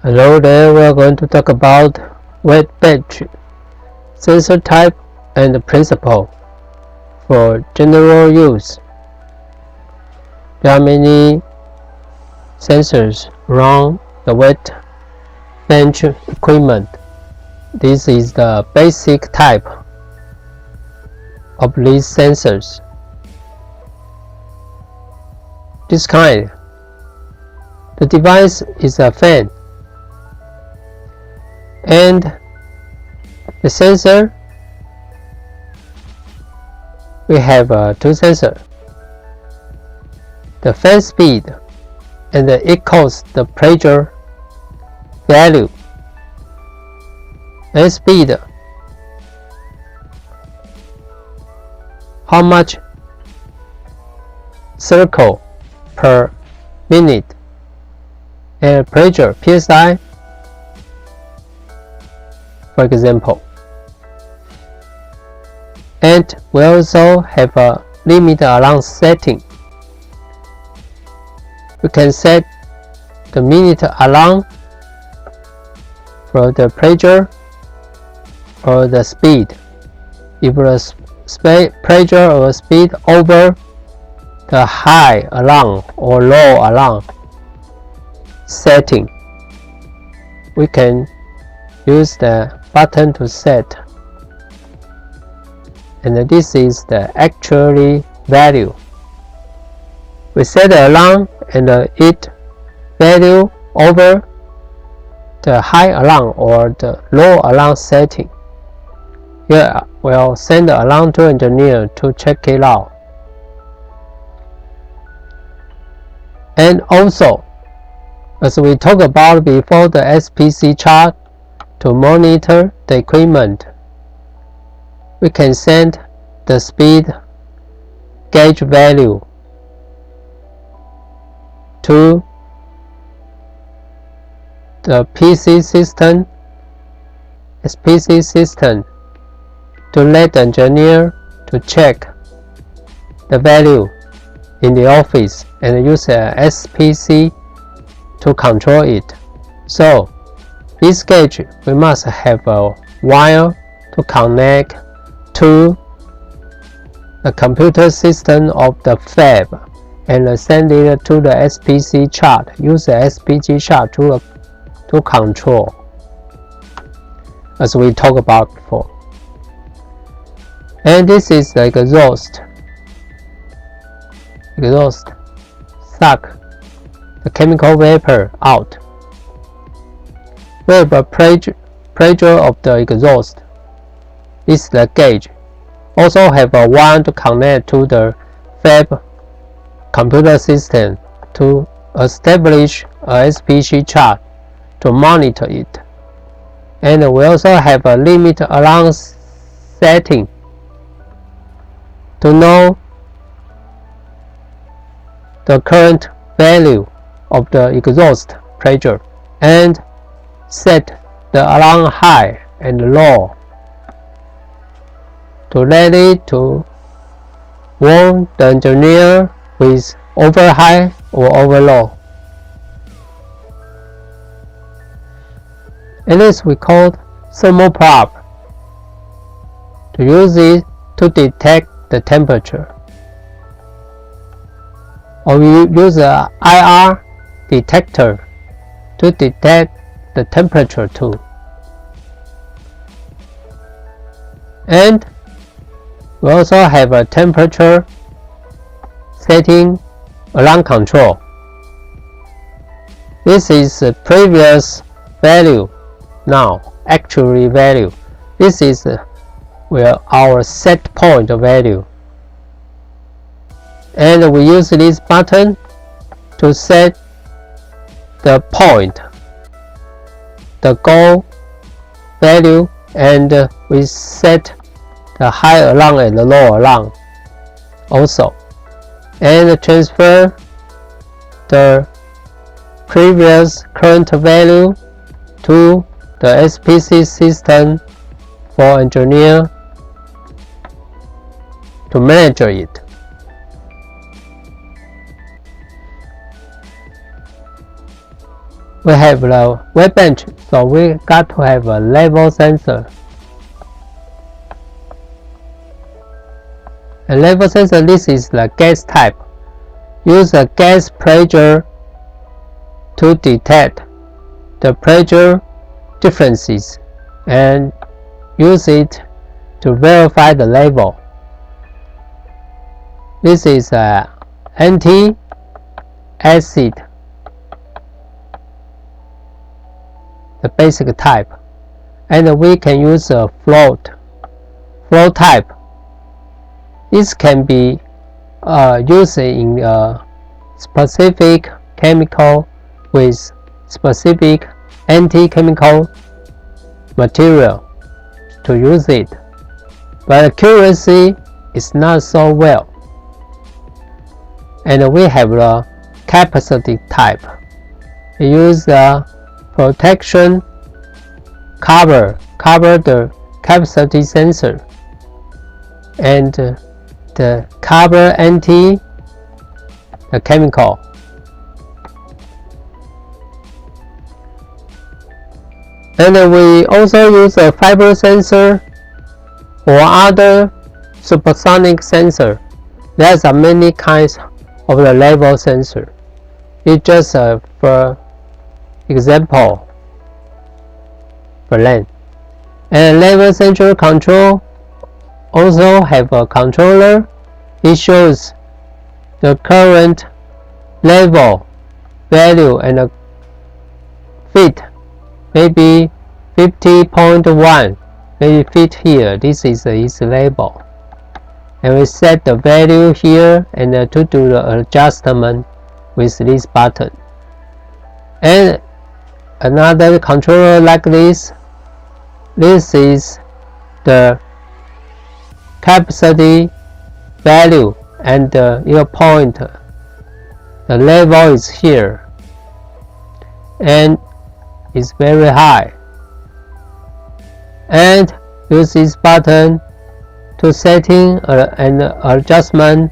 Hello there, we are going to talk about wet bench sensor type and principle for general use. There are many sensors around the wet bench equipment. This is the basic type of these sensors. This kind. The device is a fan, and the sensor, we have two sensors. The fan speed, and it equals the pressure value. And speed, how much circle per minute, and pressure psi, for example. And we also have a limit alarm setting. We can set the minute alarm for the pressure or the speed. If the pressure or speed over the high alarm or low alarm setting, we can use the button to set, and this is the actual value. We set the alarm and it value over the high alarm or the low alarm setting. Here we'll send the alarm to engineer to check it out. And also, as we talked about before, the SPC chart to monitor the equipment, we can send the speed gauge value to the PC system, SPC system, to let the engineer to check the value in the office and use a SPC to control it. So this gauge, we must have a wire to connect to the computer system of the fab and send it to the SPC chart. Use the SPC chart to control, as we talked about before. And this is the exhaust suck the chemical vapor out. We have a pressure of the exhaust. This is the gauge. Also have a one to connect to the fab computer system to establish a SPC chart to monitor it. And we also have a limit alarm setting to know the current value of the exhaust pressure and set the alarm high and low to let it to warn the engineer with over high or over low. And this we call thermal probe, to use it to detect the temperature. Or we use a IR detector to detect the temperature too. And we also have a temperature setting alarm control. This is the previous value, now actual value. This is where our set point value. And we use this button to set the point, the goal value, and we set the high alarm and the low alarm also, and transfer the previous current value to the SPC system for engineer to manage it. we have the wet bench, so we got to have a level sensor. A level sensor, this is the gas type. Use a gas pressure to detect the pressure differences and use it to verify the level. This is a anti-acid, the basic type, and we can use a flow type. This can be used in a specific chemical with specific anti-chemical material to use it, but accuracy is not so well. And we have the capacity type. We use the protection cover the capacity sensor, and the cover the chemical. And we also use a fiber sensor or other supersonic sensor. There are many kinds of the level sensor. It's just for example for land. And level sensor control also have a controller. It shows the current level value and a fit, maybe 50.1, maybe fit here. This is its label. And we set the value here and to do the adjustment with this button. And another controller like this. This is the capacity value, and your point, the level is here and it's very high. And use this button to setting and adjustment.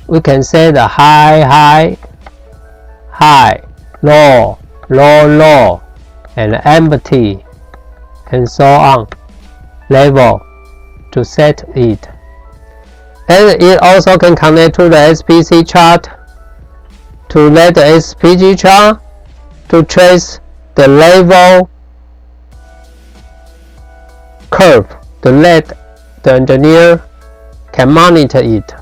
We can set the high, low, and empty, and so on, level to set it. And it also can connect to the SPC chart to let the SPC chart to trace the level curve to let the engineer can monitor it.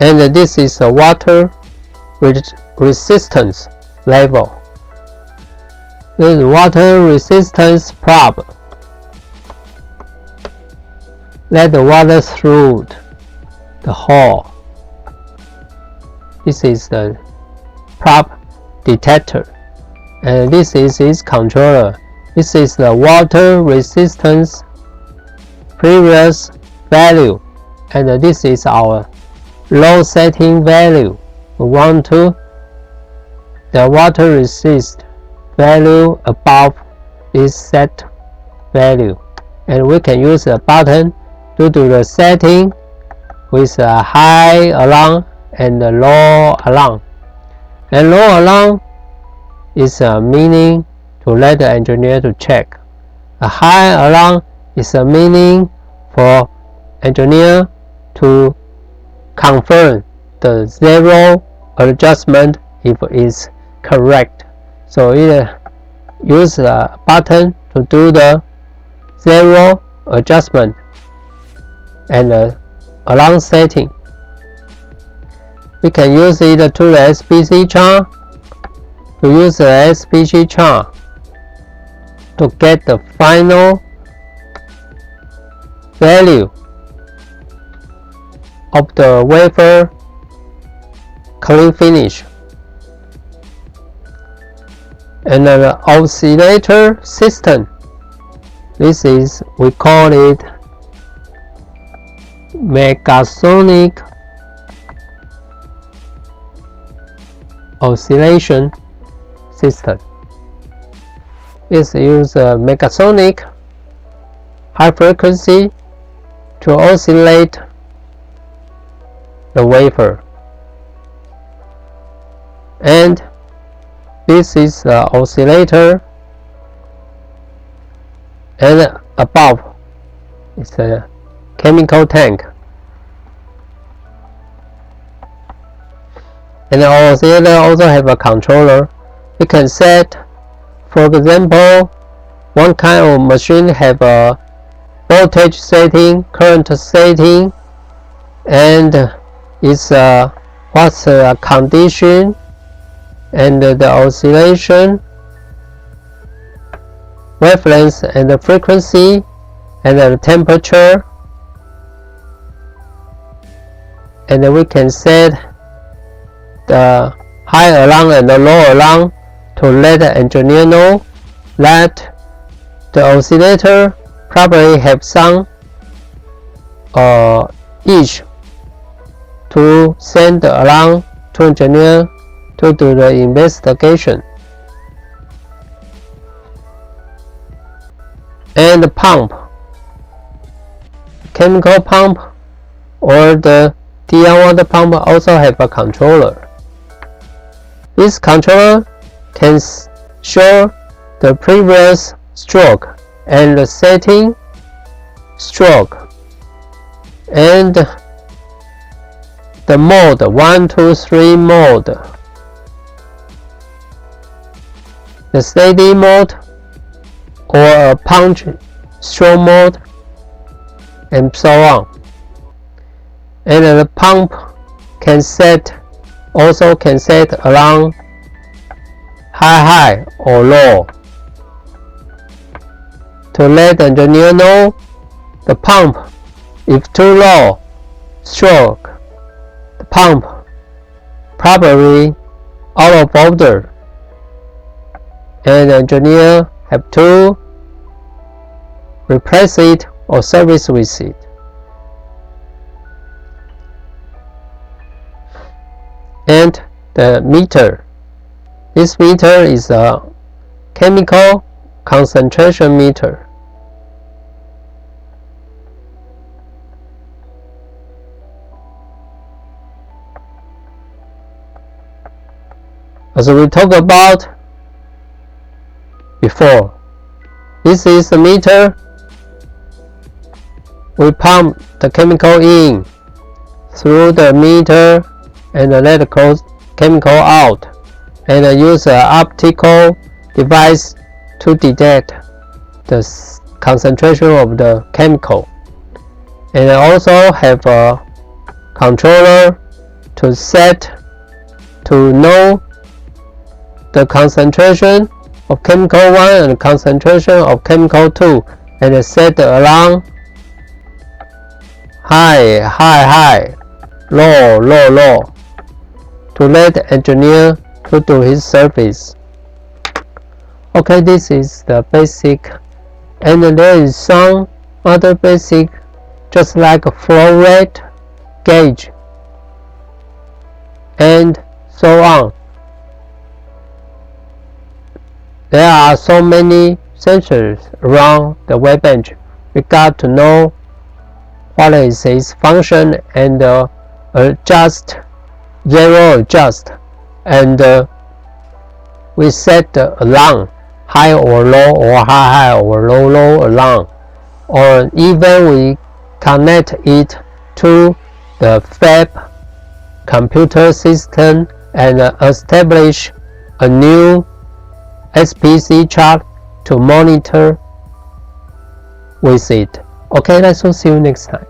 And this is a water resistance level. This is water resistance probe. Let the water through the hole. This is the probe detector, and this is its controller. This is the water resistance previous value, and this is our low setting value. We want to the water resist value above this set value, and we can use a button to do the setting with a high alarm and a low alarm. And low alarm is a meaning to let the engineer to check. A high alarm is a meaning for engineer to confirm the zero adjustment if it's correct. So it use the button to do the zero adjustment and alarm setting. We can use it to the SPC chart, to use the SPC chart to get the final value of the wafer clean finish. And the oscillator system, this is, we call it megasonic oscillation system. This uses megasonic high frequency to oscillate the wafer And this is the oscillator, and above is a chemical tank. And the oscillator also have a controller. We can set, for example, one kind of machine have a voltage setting, current setting, and it's what's the condition, and the oscillation, wavelength, and the frequency, and the temperature. And we can set the high alarm and the low alarm to let the engineer know that the oscillator probably have some each to send the alarm to engineer to do the investigation. And the pump, chemical pump or the DR water pump also have a controller. This controller can show the previous stroke and the setting stroke and the mode 1, 2, 3 mode, the steady mode or a punch stroke mode, and so on. And the pump can also set alarm high or low to let the engineer know the pump if too low stroke, the pump probably out of order, and the engineer have to replace it or service with it. And the meter. This meter is a chemical concentration meter. As we talked about before, this is the meter. We pump the chemical in through the meter and let the chemical out, and use an optical device to detect the concentration of the chemical. And also have a controller to set to know the concentration of chemical 1 and concentration of chemical 2, and set the alarm high, low, to let the engineer to do his service. Okay, this is the basic, and there is some other basic, just like a flow rate gauge and so on. There are so many sensors around the wet bench. We got to know what is its function and adjust, and we set the alarm high or low, or high or low alarm, or even we connect it to the FAB computer system and establish a new SPC chart to monitor with it. Okay, let's see you next time.